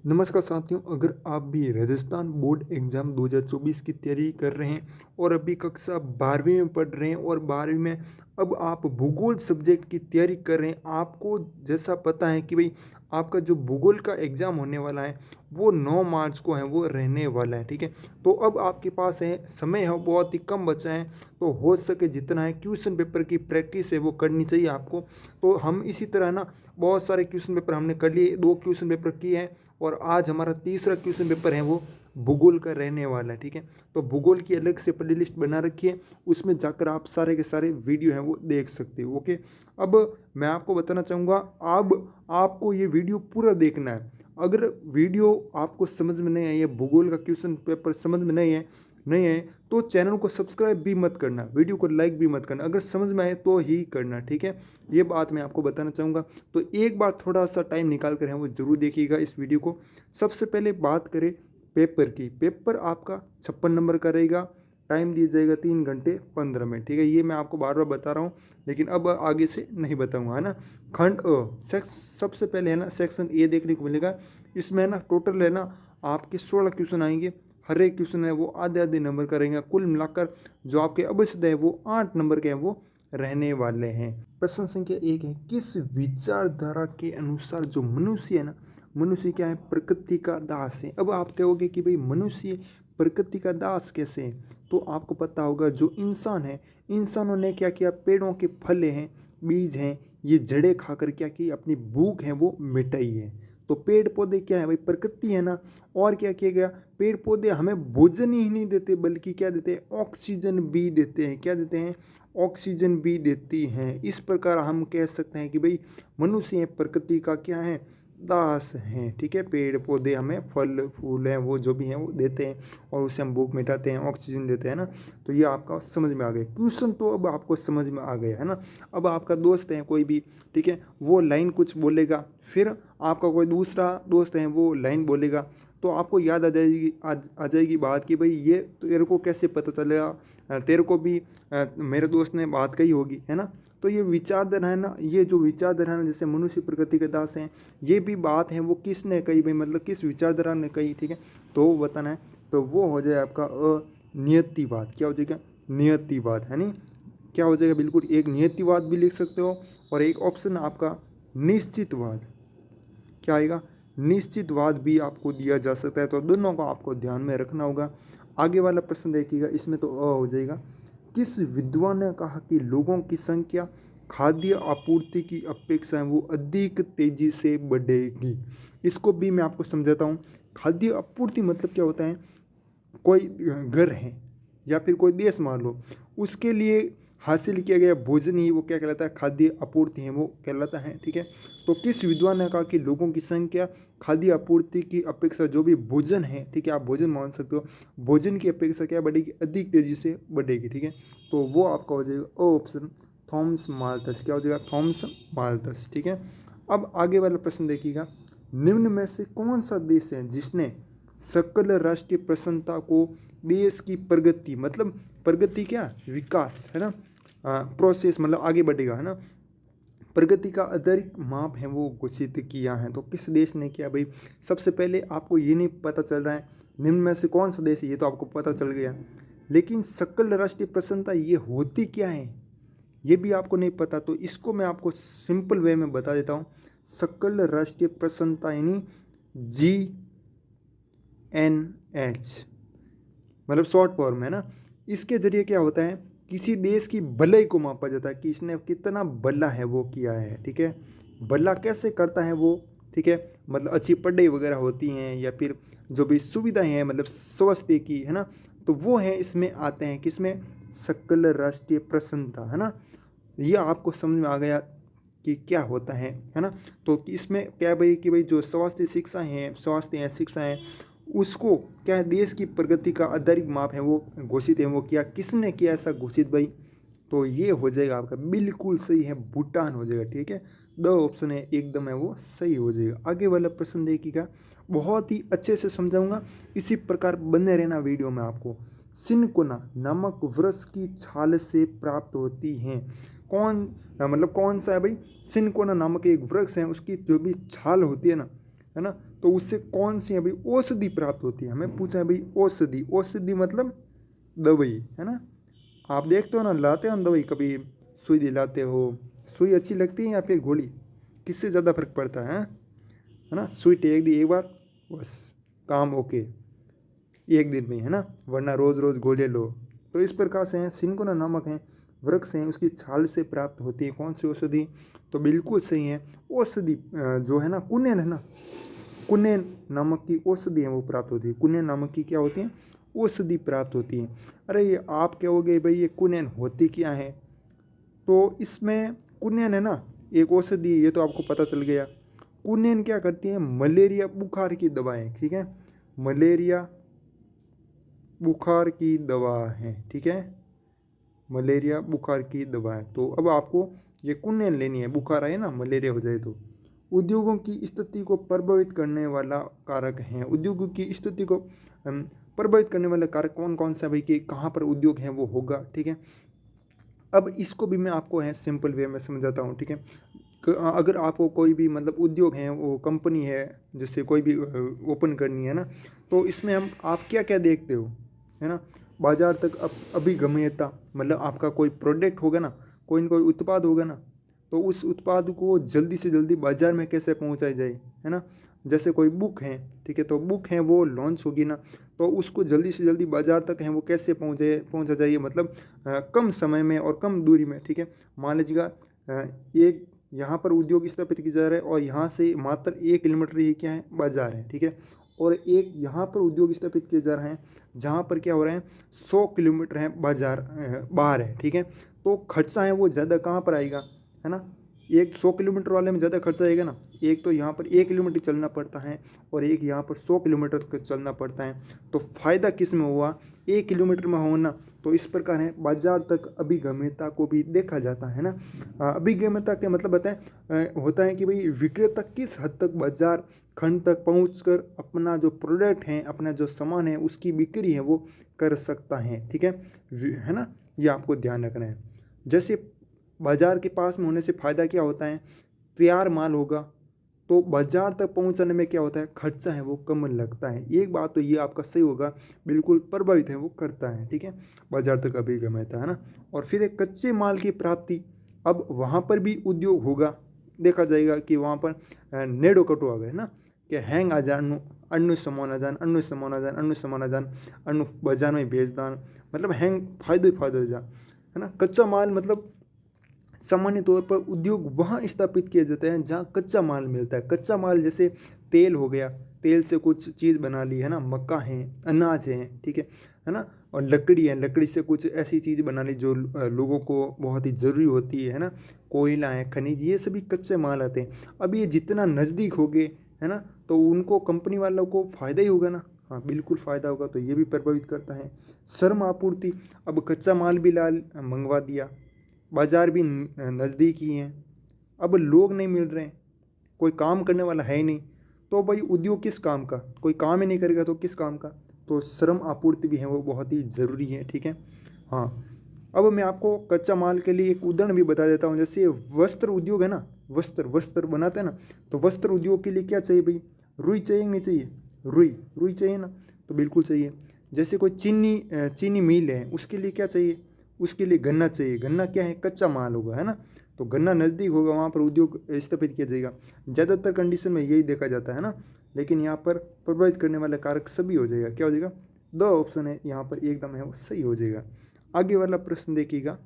नमस्कार साथियों, अगर आप भी राजस्थान बोर्ड एग्ज़ाम 2024 की तैयारी कर रहे हैं और अभी कक्षा 12वीं में पढ़ रहे हैं और 12वीं में अब आप भूगोल सब्जेक्ट की तैयारी कर रहे हैं, आपको जैसा पता है कि भाई आपका जो भूगोल का एग्ज़ाम होने वाला है वो 9 मार्च को है, वो रहने वाला है। ठीक है, तो अब आपके पास है समय है, बहुत ही कम बचा है, तो हो सके जितना है क्वेश्चन पेपर की प्रैक्टिस है वो करनी चाहिए आपको। तो हम इसी तरह ना बहुत सारे क्वेश्चन पेपर हमने कर लिए, 2 क्वेश्चन पेपर किए हैं और आज हमारा तीसरा क्वेश्चन पेपर है वो भूगोल का रहने वाला है। ठीक है, तो भूगोल की अलग से प्ले लिस्ट बना रखी है, उसमें जाकर आप सारे के सारे वीडियो हैं वो देख सकते हो। ओके, अब मैं आपको बताना चाहूँगा, अब आपको ये वीडियो पूरा देखना है। अगर वीडियो आपको समझ में नहीं आई है, भूगोल का क्वेश्चन पेपर समझ में नहीं है तो चैनल को सब्सक्राइब भी मत करना, वीडियो को लाइक भी मत करना, अगर समझ में आए तो ही करना। ठीक है, ये बात मैं आपको बताना चाहूँगा। तो एक बार थोड़ा सा टाइम निकाल कर है वो ज़रूर देखिएगा इस वीडियो को। सबसे पहले बात करें पेपर की, पेपर आपका 56 नंबर का रहेगा, टाइम दिया जाएगा 3 घंटे 15 मिनट। ठीक है, ये मैं आपको बार बार बता रहा हूँ लेकिन अब आगे से नहीं बताऊँगा, है ना। खंड अ, सबसे पहले है ना सेक्शन ए देखने को मिलेगा, इसमें है ना टोटल है ना आपके 16 क्वेश्चन आएंगे। हर एक क्वेश्चन है वो आधे आधे नंबर का रहेगा, कुल मिलाकर जो आपके अवश्य है वो 8 नंबर के हैं वो रहने वाले हैं। प्रश्न संख्या 1 है, किस विचारधारा के अनुसार जो मनुष्य है ना, मनुष्य क्या है, प्रकृति का दास है। अब आप कहोगे कि भाई मनुष्य प्रकृति का दास कैसे है, तो आपको पता होगा जो इंसान है, इंसानों ने क्या किया, पेड़ों के फल हैं, बीज हैं, ये जड़ें खाकर क्या की, अपनी भूख है वो मिटाई है। तो पेड़ पौधे क्या है भाई, प्रकृति है ना। और क्या किया गया, पेड़ पौधे हमें भोजन ही नहीं देते बल्कि क्या देते हैं, ऑक्सीजन भी देते हैं। क्या देते हैं, ऑक्सीजन भी देती हैं। इस प्रकार हम कह सकते हैं कि भाई मनुष्य प्रकृति का क्या है, दास हैं। ठीक है, पेड़ पौधे हमें फल फूल हैं वो जो भी हैं वो देते हैं और उससे हम भूख मिटाते हैं, ऑक्सीजन देते हैं ना। तो ये आपका समझ में आ गया क्वेश्चन, तो अब आपको समझ में आ गया है ना। अब आपका दोस्त है कोई भी, ठीक है, वो लाइन कुछ बोलेगा, फिर आपका कोई दूसरा दोस्त है वो लाइन बोलेगा, तो आपको याद आ जाएगी बात कि भाई ये तेरे को कैसे पता चलेगा, तेरे को भी मेरे दोस्त ने बात कही होगी, है ना। तो ये विचारधारा है ना, ये जो विचारधारा है ना, जैसे मनुष्य प्रकृति के दास हैं, ये भी बात है वो किसने कही भाई, मतलब किस विचारधारा ने कही। ठीक है, तो वो बताना है, तो वो हो जाए आपका नियतिवाद। क्या हो जाएगा, नियतिवाद, है नहीं, क्या हो जाएगा, बिल्कुल एक नियतिवाद भी लिख सकते हो और एक ऑप्शन आपका निश्चितवाद। क्या आएगा, निश्चितवाद भी आपको दिया जा सकता है, तो दोनों को आपको ध्यान में रखना होगा। आगे वाला प्रश्न देखिएगा, इसमें तो हो जाएगा, किस विद्वान ने कहा कि लोगों की संख्या खाद्य आपूर्ति की अपेक्षा वो अधिक तेजी से बढ़ेगी। इसको भी मैं आपको समझाता हूँ। खाद्य आपूर्ति मतलब क्या होता है, कोई घर है या फिर कोई देश मान लो, उसके लिए हासिल किया गया भोजन ही वो क्या कहलाता है, खाद्य आपूर्ति है वो कहलाता है। ठीक है, तो किस विद्वान ने कहा कि लोगों की संख्या खाद्य आपूर्ति की अपेक्षा जो भी भोजन है, ठीक है, आप भोजन मान सकते हो, भोजन की अपेक्षा क्या बढ़ेगी, अधिक तेजी से बढ़ेगी। ठीक है, तो वो आपका हो जाएगा ऑप्शन थॉमस माल्थस। क्या हो जाएगा, थॉमस माल्थस। ठीक है, अब आगे वाला प्रश्न देखिएगा, निम्न में से कौन सा देश है जिसने सकल राष्ट्रीय प्रसन्नता को देश की प्रगति, मतलब प्रगति क्या, विकास है ना, प्रोसेस मतलब आगे बढ़ेगा, है ना, प्रगति का आधारित माप है वो घोषित किया है। तो किस देश ने किया भाई, सबसे पहले आपको ये नहीं पता चल रहा है निम्न में से कौन सा देश है, ये तो आपको पता चल गया, लेकिन सकल राष्ट्रीय प्रसन्नता ये होती क्या है ये भी आपको नहीं पता। तो इसको मैं आपको सिंपल वे में बता देता हूँ। सकल राष्ट्रीय प्रसन्नता यानी GNH, मतलब शॉर्ट फॉर्म है ना। इसके जरिए क्या होता है, किसी देश की भलाई को मापा जाता है कि इसने कितना भला है वो किया है। ठीक है, भला कैसे करता है वो, ठीक है, मतलब अच्छी पढ़ाई वगैरह होती हैं या फिर जो भी सुविधाएं हैं, मतलब स्वास्थ्य की, है ना, तो वो है इसमें आते हैं, किसमें, सकल राष्ट्रीय प्रसन्नता, है ना। ये आपको समझ में आ गया कि क्या होता है ना। तो इसमें क्या है भाई कि भाई जो स्वास्थ्य है शिक्षा है, उसको क्या है, देश की प्रगति का आधारिक माप है वो घोषित है, वो किया किसने किया ऐसा घोषित भाई, तो ये हो जाएगा आपका बिल्कुल सही है, भूटान हो जाएगा। ठीक है, 2 ऑप्शन है एकदम है वो सही हो जाएगा। आगे वाला प्रश्न देखिएगा, बहुत ही अच्छे से समझाऊंगा, इसी प्रकार बने रहना वीडियो में। आपको सिनकोना नामक वृक्ष की छाल से प्राप्त होती हैं, मतलब कौन सा है भाई, सिनकोना नामक एक वृक्ष है, उसकी जो भी छाल होती है ना, है ना। तो उससे कौन सी अभी औषधि प्राप्त होती है, हमें पूछा है भाई औषधि, औषधि मतलब दवाई, है ना। आप देखते हो ना, लाते हो ना दवाई, कभी सुई दिलाते हो, सुई अच्छी लगती है या फिर गोली, किससे ज़्यादा फर्क पड़ता है ना। सुई टेक दी एक बार, बस काम ओके, एक दिन में, है ना, वरना रोज़ रोज़ गोले लो। तो इस प्रकार से हैं। सिनकोना नामक हैं वृक्ष हैं, उसकी छाल से प्राप्त होती है कौन सी औषधि, तो बिल्कुल सही है औषधि जो है ना कुनेन, है ना, कुनेन नामक की औषधि है वो प्राप्त होती है। कुनेन नामक की क्या होती है, औषधि प्राप्त होती है। अरे ये आप कहोगे भाई ये कुनेन होती क्या है, तो इसमें कुनेन है ना एक औषधि, ये तो आपको पता चल गया। कुनेन क्या करती है, मलेरिया बुखार की दवाएं, ठीक है, मलेरिया बुखार की दवा है, ठीक है, मलेरिया बुखार की दवा है। तो अब आपको ये कुनेन लेनी है, बुखार आए ना, मलेरिया हो जाए तो। उद्योगों की स्थिति को प्रभावित करने वाला कारक है, उद्योगों की स्थिति को प्रभावित करने वाला कारक कौन कौन सा भाई, कि कहाँ पर उद्योग है वो होगा, ठीक है। अब इसको भी मैं आपको है सिंपल वे में समझाता हूँ, ठीक है। अगर आपको कोई भी मतलब उद्योग है, वो कंपनी है, जैसे कोई भी ओपन करनी है ना, तो इसमें हम आप क्या क्या देखते हो, है ना। बाजार तक अभिगम्यता, मतलब आपका कोई प्रोडक्ट होगा ना, कोई न कोई उत्पाद होगा ना, तो उस उत्पाद को जल्दी से जल्दी बाजार में कैसे पहुंचाई जाए, है ना। जैसे कोई बुक है, ठीक है, तो बुक है वो लॉन्च होगी ना, तो उसको जल्दी से जल्दी बाजार तक है वो कैसे पहुंचा जाइए, मतलब कम समय में और कम दूरी में, ठीक है। मान लीजिएगा एक यहाँ पर उद्योग स्थापित किया जा रहा है और यहाँ से मात्र 1 किलोमीटर ही क्या है बाजार है, ठीक है। और एक यहाँ पर उद्योग स्थापित किए जा रहे हैं जहाँ पर क्या हो रहा है 100 किलोमीटर है बाजार बाहर है, ठीक है। तो खर्चा है वो ज़्यादा कहाँ पर आएगा, है ना। एक 100 किलोमीटर वाले में ज़्यादा खर्चा आएगा ना, एक तो यहाँ पर 1 किलोमीटर चलना पड़ता है और एक यहाँ पर 100 किलोमीटर तक चलना पड़ता है। तो फ़ायदा किस में हुआ, 1 किलोमीटर में होना। तो इस प्रकार है बाजार तक अभिगम्यता को भी देखा जाता है ना। अभिगम्यता का मतलब होता है कि भाई विक्रेता किस हद तक बाजार खंड तक पहुंचकर अपना जो प्रोडक्ट है, अपना जो सामान है, उसकी बिक्री है वो कर सकता है, ठीक है ना। ये आपको ध्यान रखना है। जैसे बाजार के पास में होने से फ़ायदा क्या होता है, तैयार माल होगा तो बाजार तक पहुंचाने में क्या होता है, खर्चा है वो कम लगता है। एक बात तो ये आपका सही होगा, बिल्कुल प्रभावित है वो करता है, ठीक है, बाजार तक अभिगम्यता, है ना। और फिर एक कच्चे माल की प्राप्ति, अब वहाँ पर भी उद्योग होगा, देखा जाएगा कि वहाँ पर नेडो कटो आवे, है ना, कि हैंग आ जान अन्य सामान आ जान, अन्य सामान आ जान, अन्य सामान आ जान, अन्य बाजार में भेज दान, मतलब हैंग फायदो ही फायदो जा, है ना। कच्चा माल मतलब सामान्य तौर पर उद्योग वहाँ स्थापित किए जाते हैं जहाँ कच्चा माल मिलता है। कच्चा माल जैसे तेल हो गया, तेल से कुछ चीज़ बना ली, है ना, मक्का है, अनाज है, ठीक है ना। और लकड़ी है, लकड़ी से कुछ ऐसी चीज़ बना ली जो लोगों को बहुत ही ज़रूरी होती है ना। कोयला है, खनिज, ये सभी कच्चे माल आते हैं। अब ये जितना नज़दीक हो गए, है ना, तो उनको कंपनी वालों को फ़ायदा ही होगा ना। हाँ बिल्कुल फ़ायदा होगा, तो ये भी प्रभावित करता है। श्रम आपूर्ति, अब कच्चा माल भी ला मंगवा दिया, बाज़ार भी नज़दीक ही हैं, अब लोग नहीं मिल रहे हैं, कोई काम करने वाला है ही नहीं, तो भाई उद्योग किस काम का, कोई काम ही नहीं करेगा तो किस काम का। तो श्रम आपूर्ति भी है वो बहुत ही ज़रूरी है, ठीक है। हाँ, अब मैं आपको कच्चा माल के लिए एक उदाहरण भी बता देता हूँ। जैसे वस्त्र उद्योग है ना, वस्त्र वस्त्र बनाते हैं ना, तो वस्त्र उद्योग के लिए क्या चाहिए भाई, रुई चाहिए नहीं चाहिए, रुई रुई चाहिए ना, तो बिल्कुल चाहिए। जैसे कोई चीनी मिल है, उसके लिए क्या चाहिए, उसके लिए गन्ना चाहिए। गन्ना क्या है, कच्चा माल होगा, है ना। तो गन्ना नज़दीक होगा, वहाँ पर उद्योग स्थापित किया जाएगा। ज़्यादातर कंडीशन में यही देखा जाता है ना, लेकिन यहाँ पर प्रभावित करने वाला कारक सभी हो जाएगा। क्या हो जाएगा, दो ऑप्शन है यहाँ पर एकदम है वो सही हो जाएगा। आगे वाला प्रश्न देखिएगा,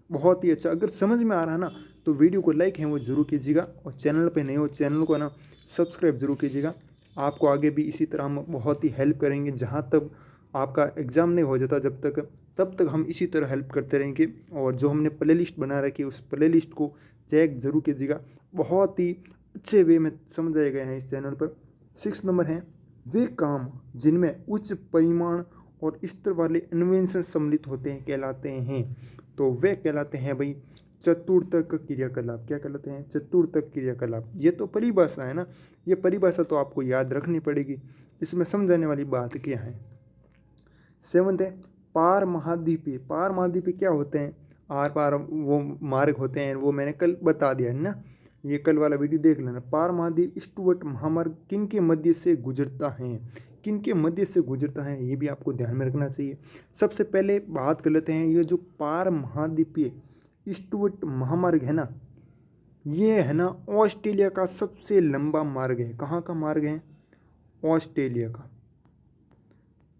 बहुत ही अच्छा। अगर समझ में आ रहा है ना, तो वीडियो को लाइक है वो ज़रूर कीजिएगा, और चैनल पे नहीं हो चैनल को ना सब्सक्राइब ज़रूर कीजिएगा। आपको आगे भी इसी तरह हम बहुत ही हेल्प करेंगे, जहाँ तक आपका एग्ज़ाम नहीं हो जाता जब तक, तब तक हम इसी तरह हेल्प करते रहेंगे। और जो हमने प्ले लिस्ट बना रखी है, उस प्ले लिस्ट को चेक ज़रूर कीजिएगा, बहुत ही अच्छे वे में समझाए गए हैं इस चैनल पर। 6 नंबर है, वे काम जिनमें उच्च परिमाण और स्तर वाले इन्वेंशन सम्मिलित होते हैं कहलाते हैं। तो वे कहलाते हैं भाई चतुर्थक क्रियाकलाप। क्या कहलाते हैं, चतुर्थक क्रियाकलाप। ये तो परिभाषा है ना, ये परिभाषा तो आपको याद रखनी पड़ेगी। इसमें समझाने वाली बात क्या है। 7 है, पार महाद्वीपीय। पार महाद्वीपीय क्या होते हैं, आर पार वो मार्ग होते हैं, वो मैंने कल बता दिया है ना। ये कल वाला वीडियो देख लेना। पार महाद्वीप स्टुअर्ट महामार्ग किन के मध्य से गुजरता है, किन के मध्य से गुजरता है, ये भी आपको ध्यान में रखना चाहिए। सबसे पहले बात कर लेते हैं, ये जो पार महाद्वीपीय स्टुअर्ट महामार्ग है ना, ये है ना ऑस्ट्रेलिया का सबसे लंबा मार्ग है। कहाँ का मार्ग है? ऑस्ट्रेलिया का।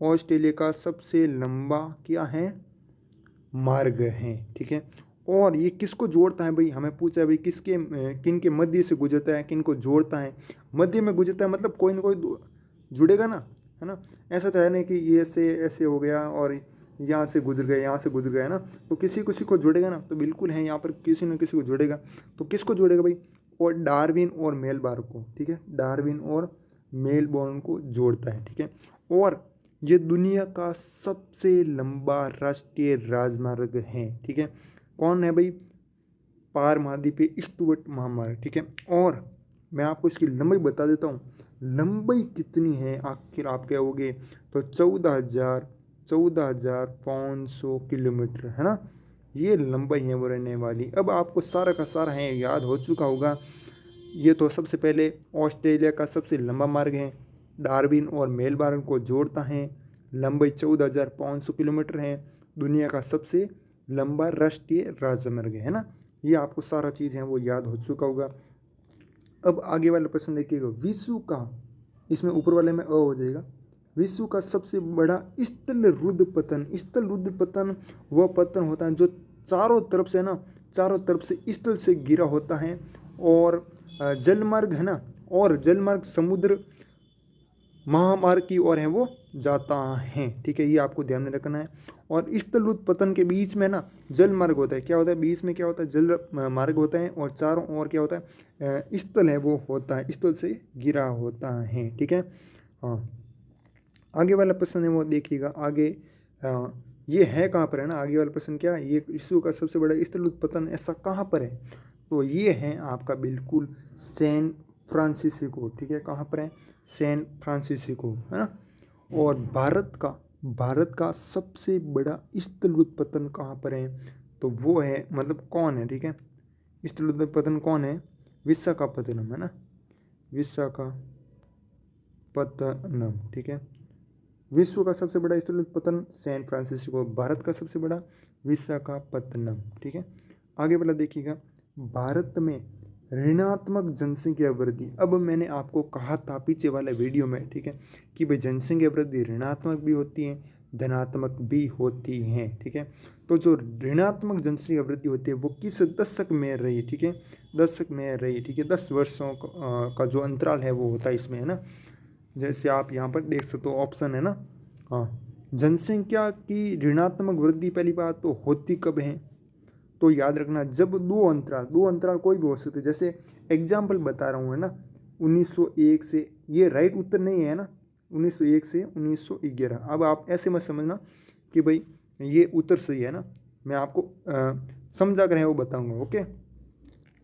ऑस्ट्रेलिया का सबसे लंबा क्या है? मार्ग है। ठीक है। और ये किसको जोड़ता है भाई? हमें पूछा है भाई किसके किन के मध्य से गुजरता है, किन को जोड़ता है? मध्य में गुजरता है मतलब कोई ना कोई जुड़ेगा ना, है ना। ऐसा तो है नहीं कि ये से ऐसे हो गया और यहाँ से गुजर गया, यहाँ से गुजर गया, है ना। तो किसी किसी को जुड़ेगा ना, तो बिल्कुल है यहाँ पर किसी न किसी को जुड़ेगा। तो किसको जुड़ेगा भाई? और डार्विन और मेलबर्न को। ठीक है, डार्विन और मेलबोर्न को जोड़ता है। ठीक है। और ये दुनिया का सबसे लंबा राष्ट्रीय राजमार्ग है। ठीक है। कौन है भाई? पार महाद्वीपीय स्टुअर्ट महामार्ग। ठीक है। और मैं आपको इसकी लंबाई बता देता हूँ। लंबाई कितनी है आखिर आप कहोगे? तो 14,500 किलोमीटर, है ना। ये लंबाई है वो रहने वाली। अब आपको सारा का सारा है याद हो चुका होगा। ये तो सबसे पहले ऑस्ट्रेलिया का सबसे लंबा मार्ग है, डार्विन और मेलबर्न को जोड़ता है, लंबाई 14,500 किलोमीटर है, दुनिया का सबसे लंबा राष्ट्रीय राजमार्ग है ना। ये आपको सारा चीज़ है वो याद हो चुका होगा। अब आगे वाला प्रश्न देखिएगा, विश्व का, इसमें ऊपर वाले में अ हो जाएगा, विश्व का सबसे बड़ा स्थल रुद्र पतन। स्थल रुद्र पतन वह पतन होता है जो चारों तरफ से ना, चारों तरफ से स्थल से घिरा होता है। और जलमार्ग है ना, और जलमार्ग समुद्र महामार्ग की ओर है वो जाता है। ठीक है, ये आपको ध्यान में रखना है। और स्थल रुद्र पतन के बीच में ना जल मार्ग होता है। क्या होता है? बीच में क्या होता है? जल मार्ग होता है। और चारों ओर क्या होता है? स्थल है वो होता है, स्थल से घिरा होता है। ठीक है। हाँ, आगे वाला प्रश्न है वो देखिएगा। आगे ये है कहाँ पर, है ना। आगे वाला प्रश्न क्या है? ये विश्व का सबसे बड़ा स्थल रुद्र पतन ऐसा कहाँ पर है? तो ये है आपका बिल्कुल सैन फ्रांसिस्को। ठीक है, कहाँ पर है? सैन फ्रांसिस्को, है ना। और भारत का सबसे बड़ा स्थल रुद्र पतन कहाँ पर है? तो वो है, मतलब कौन है? ठीक है, स्थल रुद्र पतन कौन है? विशाखापत्तनम, है ना, विशाखापत्तनम। ठीक है, विश्व का सबसे बड़ा स्थल रुद्र पतन सैन फ्रांसिस्को, भारत का सबसे बड़ा विशाखापत्तनम। ठीक है। आगे वाला देखिएगा, भारत में ऋणात्मक जनसंख्या वृद्धि। अब मैंने आपको कहा था पीछे वाले वीडियो में, ठीक है, कि भाई जनसंख्या वृद्धि ऋणात्मक भी होती है, धनात्मक भी होती है। ठीक है। तो जो ऋणात्मक जनसंख्या वृद्धि होती है वो किस दशक में रही? ठीक है, दशक में रही। ठीक है, 10 वर्षों का जो अंतराल है वो होता है इसमें, है ना। जैसे आप यहाँ पर देख सकते हो, ऑप्शन है ना। हाँ, जनसंख्या की ऋणात्मक वृद्धि पहली बात तो होती कब है? तो याद रखना, जब दो अंतराल कोई भी हो सकते, जैसे एग्जाम्पल बता रहा हूँ, है ना, 1901 से, ये राइट उत्तर नहीं है ना, 1901 से 1911। अब आप ऐसे मत समझना कि भाई ये उत्तर सही है ना, मैं आपको समझा कर है वो बताऊंगा। ओके,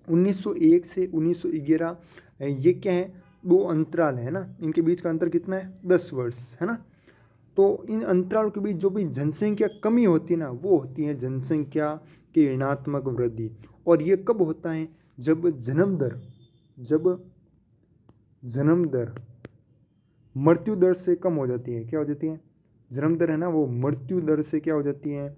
1901 से 1911 ये क्या है? दो अंतराल है ना, इनके बीच का अंतर कितना है? 10 वर्ष, है ना। तो इन अंतरालों के बीच जो भी जनसंख्या कमी होती है ना, वो होती है जनसंख्या की ऋणात्मक वृद्धि। और ये कब होता है? जब जन्म दर मृत्यु दर से कम हो जाती है। क्या हो जाती है? जन्म दर है ना, वो मृत्यु दर से क्या हो जाती है?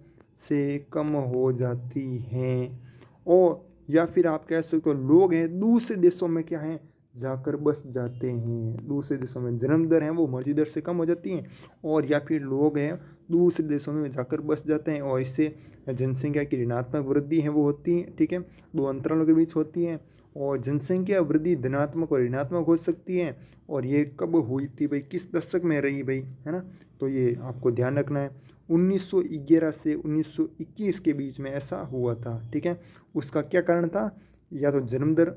से कम हो जाती हैं। और या फिर आप कह सकते हो लोग हैं दूसरे देशों में क्या है? जाकर बस जाते हैं। दूसरे देशों में जन्म दर है वो मृत्यु दर से कम हो जाती है। और या फिर लोग हैं दूसरे देशों में जाकर बस जाते हैं, और इससे जनसंख्या की ऋणात्मक वृद्धि है वो होती है। ठीक है, दो अंतरालों के बीच होती है। और जनसंख्या वृद्धि धनात्मक और ऋणात्मक हो सकती है। और ये कब हुई थी भाई? किस दशक में रही भाई, है ना। तो ये आपको ध्यान रखना है, 1911 से 1921 के बीच में ऐसा हुआ था। ठीक है, उसका क्या कारण था? या तो जन्म दर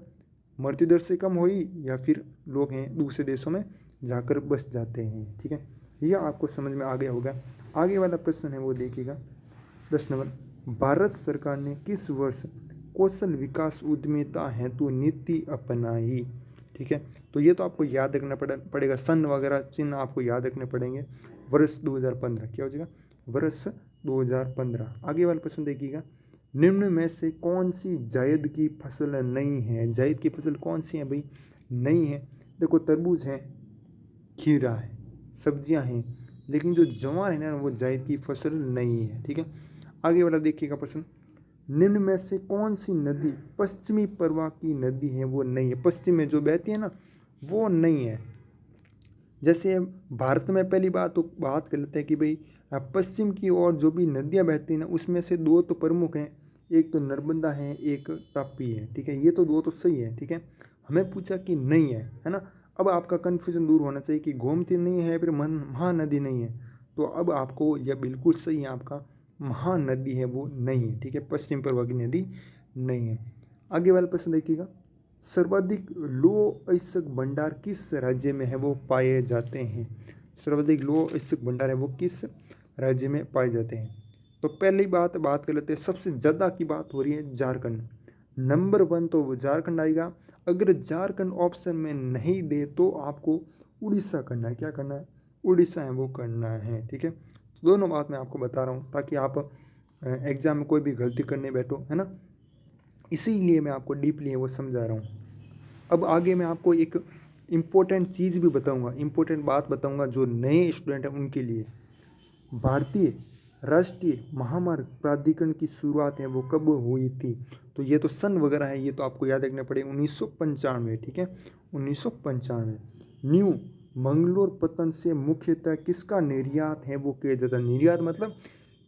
मृत्यु दर से कम हुई, या फिर लोग हैं दूसरे देशों में जाकर बस जाते हैं। ठीक है, यह आपको समझ में आ गया होगा। आगे वाला प्रश्न है वो देखिएगा, 10 नंबर, भारत सरकार ने किस वर्ष कौशल विकास उद्यमिता हेतु नीति अपनाई? ठीक है, तो ये तो आपको याद रखना पड़ेगा, सन वगैरह चिन्ह आपको याद रखने पड़ेंगे। वर्ष 2015, क्या हो जाएगा? वर्ष 2015। आगे वाला प्रश्न देखिएगा, निम्न में से कौन सी जायद की फसल नहीं है? जायद की फसल कौन सी है भाई? नहीं है। देखो तरबूज है, खीरा है, सब्जियां हैं, लेकिन जो ज्वार है ना वो जायद की फसल नहीं है। ठीक है, आगे वाला देखिएगा प्रश्न। निम्न में से कौन सी नदी पश्चिमी प्रवाह की नदी है? वो नहीं है। पश्चिम में जो बहती है ना वो नहीं है। जैसे भारत में पहली बात कर लेते हैं कि भाई पश्चिम की ओर जो भी नदियाँ बहती हैं ना उसमें से दो तो प्रमुख हैं, एक तो नर्मदा है, एक तापी है। ठीक है, ये तो दो तो सही है। ठीक है, हमें पूछा कि नहीं है ना। अब आपका कन्फ्यूजन दूर होना चाहिए कि गोमती नहीं है फिर महानदी नहीं है। तो अब आपको यह बिल्कुल सही है, आपका महानदी है वो नहीं है। ठीक है, पश्चिम प्रवाह की नदी नहीं है। आगे वाला प्रश्न देखिएगा। सर्वाधिक लौह अयस्क भंडार किस राज्य में है वो पाए जाते हैं? सर्वाधिक लौह अयस्क भंडार है वो किस राज्य में पाए जाते हैं? तो पहली बात कर लेते हैं। सबसे ज़्यादा की बात हो रही है झारखंड, नंबर 1 तो वो झारखंड आएगा। अगर झारखंड ऑप्शन में नहीं दे तो आपको उड़ीसा करना है। क्या करना है? उड़ीसा है वो करना है। ठीक है, तो दोनों बात मैं आपको बता रहा हूँ ताकि आप एग्जाम में कोई भी गलती करने बैठो, है ना। इसीलिए मैं आपको डीपली वो समझा रहा हूँ। अब आगे मैं आपको एक इम्पोर्टेंट चीज़ भी बताऊंगा, इम्पोर्टेंट बात बताऊंगा जो नए स्टूडेंट हैं उनके लिए। भारतीय राष्ट्रीय महामार्ग प्राधिकरण की शुरुआत है वो कब हुई थी? तो ये तो सन वगैरह है, ये तो आपको याद रखना पड़ेगा। 1995। ठीक है, 1995। न्यू मंगलोर पतन से मुख्यतः किसका निर्यात है वो किया जाता है? निर्यात मतलब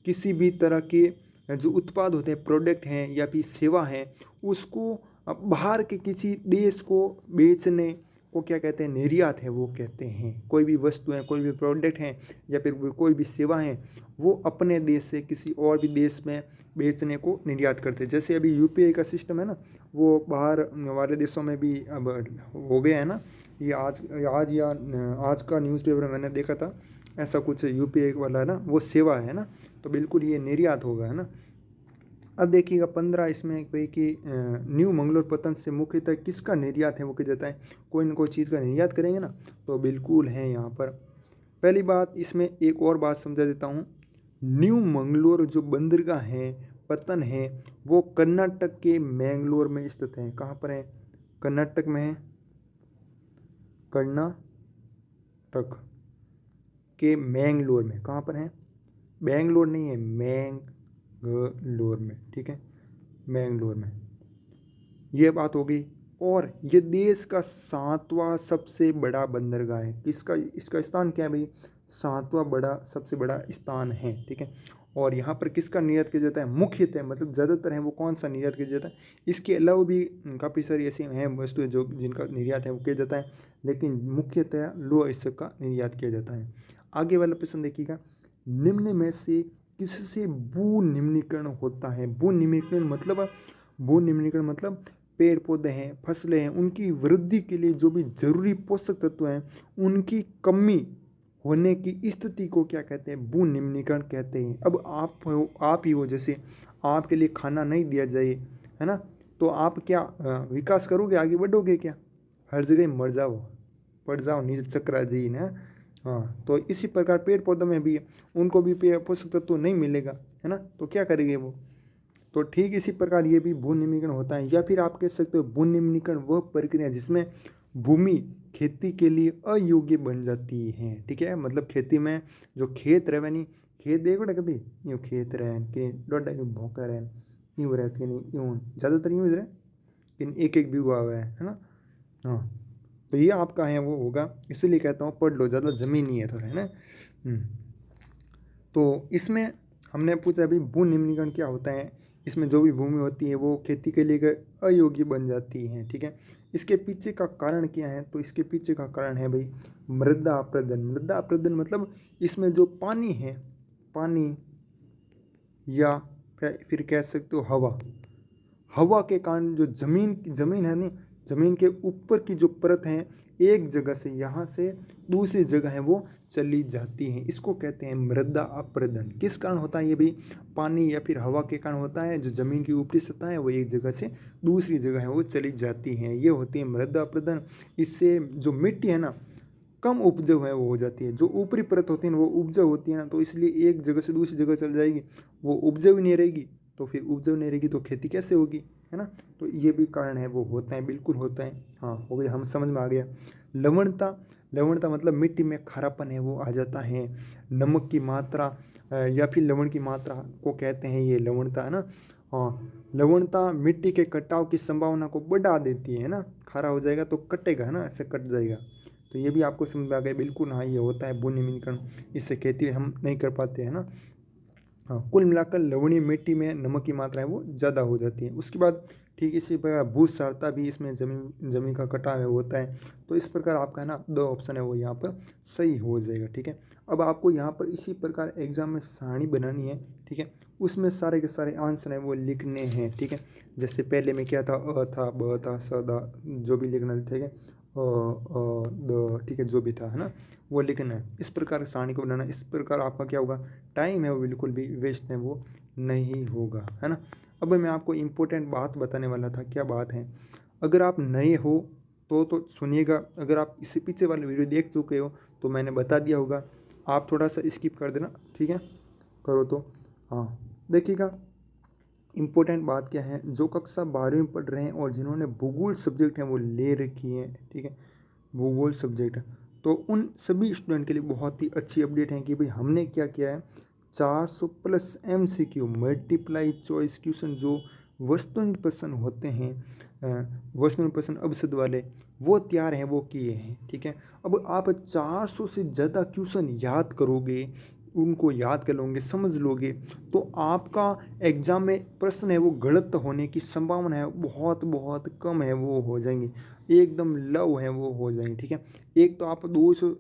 किसी भी तरह के जो उत्पाद होते हैं, प्रोडक्ट हैं या फिर सेवा है, उसको बाहर के किसी देश को बेचने को क्या कहते हैं? निर्यात है वो कहते हैं। कोई भी वस्तु है, कोई भी प्रोडक्ट है या फिर कोई भी सेवा है वो अपने देश से किसी और भी देश में बेचने को निर्यात करते हैं। जैसे अभी यूपीआई का सिस्टम है ना, वो बाहर वाले देशों में भी अब हो गया है ना। ये आज का न्यूज़पेपर में मैंने देखा था, ऐसा कुछ यूपीआई वाला है ना, वो सेवा है ना, तो बिल्कुल ये निर्यात होगा, है ना। अब देखिएगा 15 इसमें कोई कि न्यू मंगलोर पतन से मुख्यतः किसका निर्यात है वो किया जाता है? कोई ना कोई चीज़ का निर्यात करेंगे ना, तो बिल्कुल है यहाँ पर। पहली बात इसमें एक और बात समझा देता हूँ। न्यू मंगलोर जो बंदरगाह है, पतन है, वो कर्नाटक के मैंगलोर में स्थित है। कहाँ पर है? कर्नाटक में है। कर्नाटक के मैंगलोर में। कहाँ पर है? बेंगलोर नहीं है, मैंगलोर में। ठीक है, मैंगलोर में। ये बात हो गई। और ये देश का 7वां सबसे बड़ा बंदरगाह है। किसका? इसका स्थान क्या है भाई? 7वां बड़ा सबसे बड़ा स्थान है। ठीक है, और यहाँ पर किसका निर्यात किया जाता है? मुख्यतः मतलब ज़्यादातर है वो कौन सा निर्यात किया जाता है? इसके अलावा भी काफ़ी सारी ऐसी हैं वस्तुएं जो जिनका निर्यात है वो किया जाता है, लेकिन मुख्यतः लौह अयस्क का निर्यात किया जाता है। आगे वाला प्रश्न देखिएगा। निम्न में से किससे भू निम्नीकरण होता है? भू निम्नीकरण मतलब पेड़ पौधे हैं, फसलें हैं, उनकी वृद्धि के लिए जो भी जरूरी पोषक तत्व हैं उनकी कमी होने की स्थिति को क्या कहते हैं? भू निम्नीकरण कहते हैं। अब आप ही हो, जैसे आपके लिए खाना नहीं दिया जाए, है ना, तो आप क्या विकास करोगे? आगे बढ़ोगे क्या? हर जगह मर जाओ, पड़ जाओ नीचे चक्रा जी ना। हाँ, तो इसी प्रकार पेड़ पौधों में भी उनको भी पोषक तत्व नहीं मिलेगा, है ना, तो क्या करेंगे वो? तो ठीक इसी प्रकार ये भी भू निम्नीकरण होता है। या फिर आप कह सकते हो भू निम्नीकरण वह प्रक्रिया जिसमें भूमि खेती के लिए अयोग्य बन जाती है। ठीक है, मतलब खेती में जो खेत रहे नहीं, खेत देखो ना कभी यूँ खेत रहे कि डोडा यूँ भौंका रहे, यूँ रहती नहीं, यूँ ज़्यादातर यूँ रहे कि एक एक भी हुआ हुआ है ना। हाँ, तो ये आपका है वो होगा, इसीलिए कहता हूँ पढ़ लो, ज़्यादा ज़मीन नहीं है थोड़ा, है ना। तो इसमें हमने पूछा अभी भू निम्नीकरण क्या होता है। इसमें जो भी भूमि होती है वो खेती के लिए अयोग्य बन जाती है। ठीक है, इसके पीछे का कारण क्या है? तो इसके पीछे का कारण है भाई मृदा अपरदन। मृदा अपरदन मतलब इसमें जो पानी है, पानी या फिर कह सकते हो हवा के कारण जो ज़मीन है नहीं, ज़मीन के ऊपर की जो परत है एक जगह से यहाँ से दूसरी जगह है वो चली जाती है, इसको कहते हैं मृदा अपरदन। किस कारण होता है ये भी? पानी या फिर हवा के कारण होता है। जो ज़मीन की ऊपरी सतह है वो एक जगह से दूसरी जगह है वो चली जाती है, ये होती है मृदा अपरदन। इससे जो मिट्टी है ना कम उपजाऊ है वो हो जाती है। जो ऊपरी परत होती है वो उपजाऊ होती है ना, तो इसलिए एक जगह से दूसरी जगह चल जाएगी, वो उपजाऊ ही नहीं रहेगी, तो फिर उपजाऊ नहीं रहेगी तो खेती कैसे होगी, है ना। तो ये भी कारण है, वो होता है, बिल्कुल होता है। हाँ हो गया, हम समझ में आ गया। लवणता, लवणता मतलब मिट्टी में खारापन है वो आ जाता है। नमक की मात्रा या फिर लवण की मात्रा को कहते हैं ये लवणता, है ना। हाँ, लवणता मिट्टी के कटाव की संभावना को बढ़ा देती है ना। खारा हो जाएगा तो कटेगा, है ना, ऐसे कट जाएगा। तो ये भी आपको समझ में आ गया, बिल्कुल। हाँ, ये होता है भूनिमीकरण, इससे खेती हम नहीं कर पाते, है ना। हाँ, कुल मिलाकर लवणीय मिट्टी में नमक की मात्रा है वो ज़्यादा हो जाती है। उसके बाद ठीक इसी प्रकार भूसारता भी इसमें जमीन का कटाव है होता है। तो इस प्रकार आपका है ना 2 ऑप्शन है वो यहाँ पर सही हो जाएगा, ठीक है। अब आपको यहाँ पर इसी प्रकार एग्जाम में सारणी बनानी है, ठीक है। उसमें सारे के सारे आंसर हैं वो लिखने हैं, ठीक है। जैसे पहले में क्या था, था, ब था, स था, जो भी लिखना है, ठीक है। द, ठीक है, जो भी था, है ना, वो लिखना है। इस प्रकार सारणी को बनाना, इस प्रकार आपका क्या होगा, टाइम है वो बिल्कुल भी वेस्ट है वो नहीं होगा, है ना। अब मैं आपको इम्पोर्टेंट बात बताने वाला था, क्या बात है। अगर आप नए हो तो सुनिएगा, अगर आप इससे पीछे वाले वीडियो देख चुके हो तो मैंने बता दिया होगा, आप थोड़ा सा स्किप कर देना, ठीक है, करो तो। हाँ, देखिएगा, इम्पोर्टेंट बात क्या है, जो कक्षा 12वीं में पढ़ रहे हैं और जिन्होंने भूगोल सब्जेक्ट हैं वो ले रखी है, ठीक है, भूगोल सब्जेक्ट, तो उन सभी स्टूडेंट के लिए बहुत ही अच्छी अपडेट है कि भाई हमने क्या किया है, 400 plus MCQ multiply choice question जो वस्तुनिष्ठ प्रश्न होते हैं, वस्तुनिष्ठ प्रश्न अवसद वाले, वो तैयार हैं, वो किए हैं, ठीक है। अब आप 400 से ज़्यादा क्वेश्चन याद करोगे, उनको याद कर लोगे, समझ लोगे, तो आपका एग्ज़ाम में प्रश्न है वो गलत होने की संभावना है बहुत बहुत कम है, वो हो जाएंगी एकदम लव है, वो हो जाएंगे, ठीक है। एक तो आप 200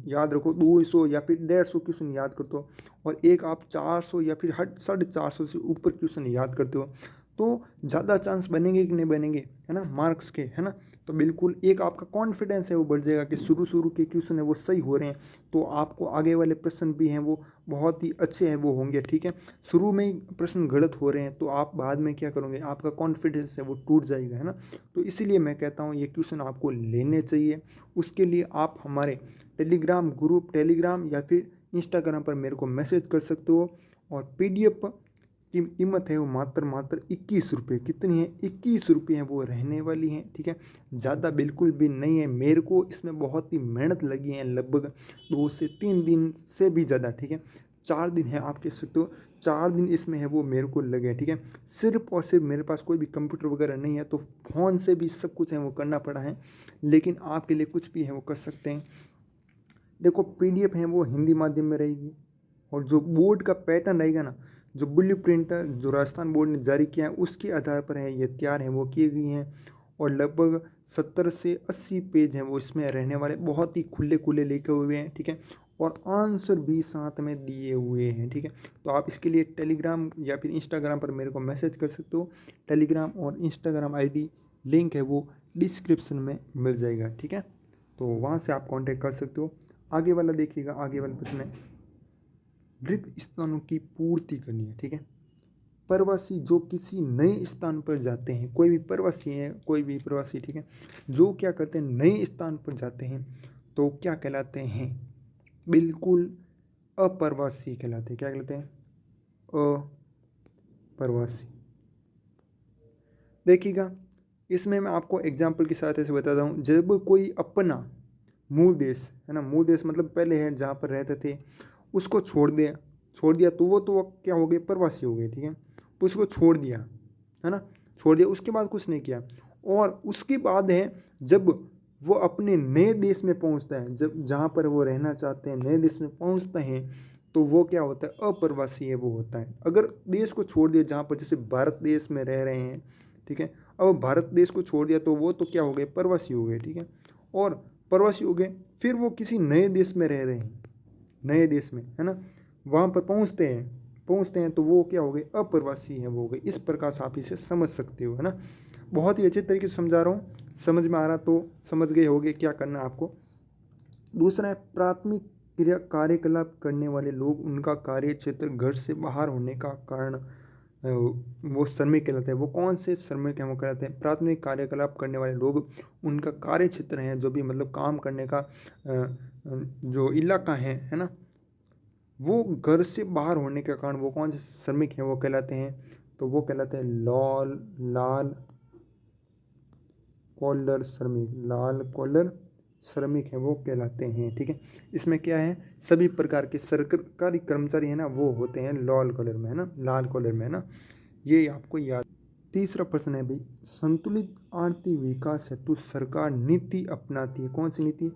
याद रखो, 200 या फिर 150 क्वेश्चन याद करते हो, और एक आप 400 या फिर 450 से ऊपर क्वेश्चन याद करते हो, तो ज़्यादा चांस बनेंगे कि नहीं बनेंगे, है ना, मार्क्स के, है ना। तो बिल्कुल एक आपका कॉन्फिडेंस है वो बढ़ जाएगा कि शुरू के क्वेश्चन है वो सही हो रहे हैं, तो आपको आगे वाले प्रश्न भी हैं वो बहुत ही अच्छे हैं वो होंगे, ठीक है। शुरू में ही प्रश्न गलत हो रहे हैं तो आप बाद में क्या करोगे, आपका कॉन्फिडेंस है वो टूट जाएगा, है ना। तो इसीलिए मैं कहता हूँ ये क्वेश्चन आपको लेने चाहिए। उसके लिए आप हमारे टेलीग्राम ग्रुप, टेलीग्राम या फिर इंस्टाग्राम पर मेरे को मैसेज कर सकते हो, और PDF की कीमत है वो मात्र 21 रुपये, कितनी है, 21 रुपये हैं वो रहने वाली हैं, ठीक है। ज़्यादा बिल्कुल भी नहीं है, मेरे को इसमें बहुत ही मेहनत लगी है, लगभग 2 से 3 दिन से भी ज़्यादा, ठीक है। 4 दिन है आप कह सकते हो, 4 दिन इसमें है वो मेरे को लगे, ठीक है। सिर्फ और सिर्फ मेरे पास कोई भी कंप्यूटर वगैरह नहीं है, तो फ़ोन से भी सब कुछ है वो करना पड़ा है, लेकिन आपके लिए कुछ भी है वो कर सकते हैं। देखो, PDF है वो हिंदी माध्यम में रहेगी, और जो बोर्ड का पैटर्न रहेगा ना, जो ब्लू प्रिंट जो राजस्थान बोर्ड ने जारी किया है उसके आधार पर है ये तैयार हैं वो किए गई हैं, और लगभग 70 से 80 पेज हैं वो इसमें रहने वाले, बहुत ही खुले लिखे हुए हैं, ठीक है। और आंसर भी साथ में दिए हुए हैं, ठीक है। तो आप इसके लिए टेलीग्राम या फिर इंस्टाग्राम पर मेरे को मैसेज कर सकते हो। टेलीग्राम और इंस्टाग्राम ID लिंक है वो डिस्क्रिप्शन में मिल जाएगा, ठीक है। तो वहाँ से आप कांटेक्ट कर सकते हो। आगे वाला देखिएगा, आगे वाला प्रश्न है, रिक्त स्थानों की पूर्ति करनी है, ठीक है। प्रवासी जो किसी नए स्थान पर जाते हैं, कोई भी प्रवासी है, कोई भी प्रवासी, ठीक है, जो क्या करते हैं, नए स्थान पर जाते हैं, तो क्या कहलाते हैं, बिल्कुल अप्रवासी कहलाते हैं। क्या कहलाते हैं, अप्रवासी। देखिएगा, इसमें मैं आपको एग्जाम्पल के साथ ऐसे बताता हूँ, जब कोई अपना मूल देश, है ना, मूल देश मतलब पहले है जहाँ पर रहते थे, उसको छोड़ दिया तो वो क्या हो गए, प्रवासी हो गए, ठीक है। तो उसको छोड़ दिया, है ना, छोड़ दिया, उसके बाद कुछ नहीं किया, और उसके बाद है जब वो अपने नए देश में पहुंचता है, जब जहाँ पर वो रहना चाहते हैं नए देश में पहुंचते हैं, तो वो क्या होता है, अप्रवासी है वो होता है। अगर देश को छोड़ दिया, जहाँ पर जैसे भारत देश में रह रहे हैं, ठीक है, अब भारत देश को छोड़ दिया तो वो तो क्या हो गए, प्रवासी हो गए, ठीक है। और प्रवासी हो गए, फिर वो किसी नए देश में रह रहे हैं, नए देश में, है ना, वहाँ पर पहुँचते हैं तो वो क्या हो गए, अप्रवासी हैं वो हो गए। इस प्रकार से आप इसे समझ सकते हो, है ना। बहुत ही अच्छे तरीके से समझा रहा हूँ, समझ में आ रहा तो समझ गए होगे क्या करना है आपको। दूसरा है, प्राथमिक क्रिया कार्यकलाप करने वाले लोग, उनका कार्य क्षेत्र घर से बाहर होने का कारण वो श्रमिक कहलाते हैं। वो कौन से श्रमिक हैं, वो कहलाते हैं प्राथमिक कार्यकलाप करने वाले लोग, उनका कार्य क्षेत्र है, जो भी मतलब काम करने का जो इलाका है ना, वो घर से बाहर होने के कारण वो कौन से श्रमिक हैं वो कहलाते हैं तो वो कहलाते हैं लाल कॉलर श्रमिक। लाल कॉलर श्रमिक है वो कहलाते हैं। ठीक है, इसमें क्या है, सभी प्रकार के सरकारी कर्मचारी है ना वो होते हैं लाल कॉलर में, है ना, लाल कॉलर में, है ना, ये आपको याद। तीसरा प्रश्न है भाई, संतुलित आर्थिक विकास हेतु सरकार नीति अपनाती है। कौन सी नीति?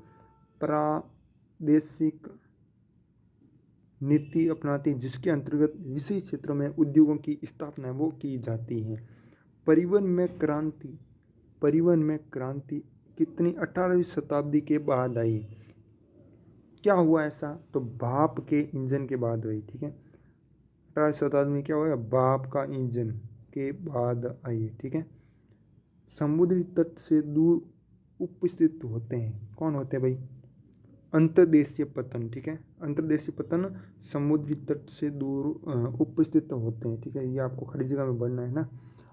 प्रादेशिक नीति अपनाती है, जिसके अंतर्गत विशेष क्षेत्रों में उद्योगों की स्थापना वो की जाती है। परिवहन में क्रांति कितनी 18वीं शताब्दी के बाद आई? क्या हुआ ऐसा? तो भाप के इंजन के बाद हुई। ठीक है, 18वीं शताब्दी में क्या हुआ? भाप का इंजन के बाद आई। ठीक है, समुद्री तट से दूर उपस्थित होते हैं। कौन होते हैं भाई? अंतर्देशीय पतन। ठीक है, अंतर्देशीय पतन समुद्री तट से दूर उपस्थित होते हैं। ठीक है, ये आपको खड़ी जगह में बढ़ना है ना।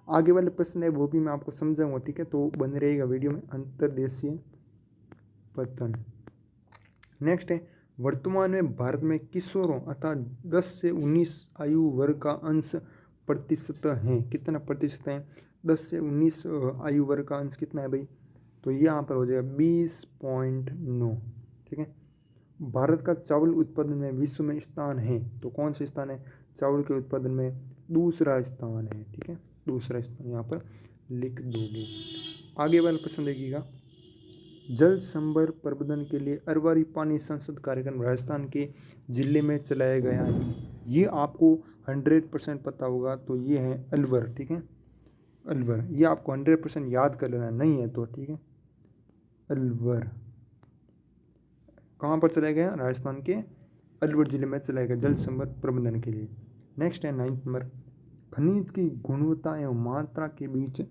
आगे वाले प्रश्न है वो भी मैं आपको समझाऊंगा। ठीक है, तो बने रहेगा वीडियो में। अंतर्देशीय पतन। नेक्स्ट है, वर्तमान में भारत में किशोरों अर्थात 10 से 19 आयु वर्ग का अंश प्रतिशत है। कितना प्रतिशत है? 10 से 19 आयु वर्ग का अंश कितना है भाई? तो यहाँ पर हो जाएगा 20.9। ठीक है, भारत का चावल उत्पादन में विश्व में स्थान है, तो कौन सा स्थान है? चावल के उत्पादन में दूसरा स्थान है। ठीक है, दूसरा स्थान यहाँ पर लिख दोगे। आगे वाला प्रश्न देखिएगा, जल संभर प्रबंधन के लिए अरवारी पानी संसद कार्यक्रम राजस्थान के जिले में चलाया गया है। ये आपको 100% पता होगा, तो ये है अलवर। ठीक है, अलवर, ये आपको 100% याद कर लेना, नहीं है तो ठीक है। अलवर कहाँ पर चलाया गया? राजस्थान के अलवर जिले में चलाया गया जल संभर प्रबंधन के लिए। नेक्स्ट है 9th नंबर, खनिज की गुणवत्ता एवं मात्रा के बीच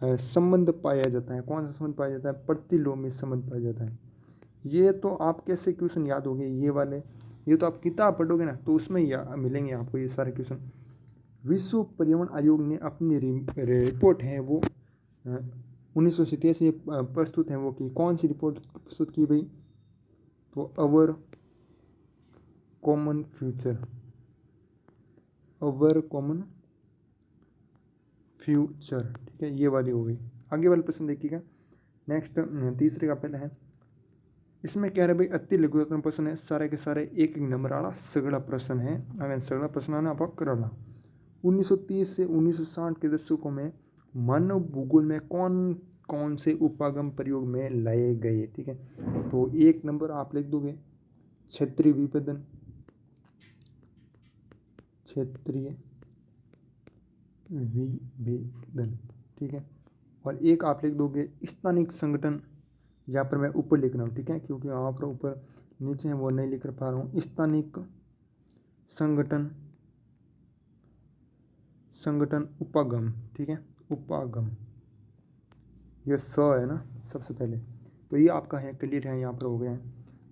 संबंध पाया जाता है। कौन सा संबंध पाया जाता है? प्रतिलोमी संबंध पाया जाता है। ये तो आप कैसे क्वेश्चन याद होंगे ये वाले? ये तो आप किताब पढ़ोगे ना तो उसमें मिलेंगे आपको ये सारे क्वेश्चन। विश्व पर्यावरण आयोग ने अपनी रिपोर्ट है वो 1987 में प्रस्तुत है वो की। कौन सी रिपोर्ट प्रस्तुत की भाई? तो अवर कॉमन फ्यूचर, अवर कॉमन फ्यूचर। ठीक है, ये वाली हो गई। आगे वाला प्रश्न देखिएगा। नेक्स्ट तीसरे का पहला है, इसमें क्या है भाई? अति लघुतम प्रश्न है, सारे के सारे एक नंबर वाला सगड़ा प्रश्न है। अगर सगड़ा प्रश्न है ना आप करना। 1930 से 1960 के दशकों में मानव भूगोल में कौन कौन से उपागम प्रयोग में लाए गए? ठीक है, तो 1 नंबर आप लिख दोगे क्षेत्रीय विभेदन, क्षेत्रीय विभेदन। ठीक है, और 1 आप लिख दोगे स्थानिक संगठन। यहाँ पर मैं ऊपर लिख रहा हूँ, ठीक है, क्योंकि वहाँ पर ऊपर नीचे है वो नहीं लिख पा रहा हूँ। स्थानिक संगठन उपागम। ठीक है, उपागम, ये स है ना सबसे पहले, तो ये आपका है क्लियर है, यहाँ पर हो गया है।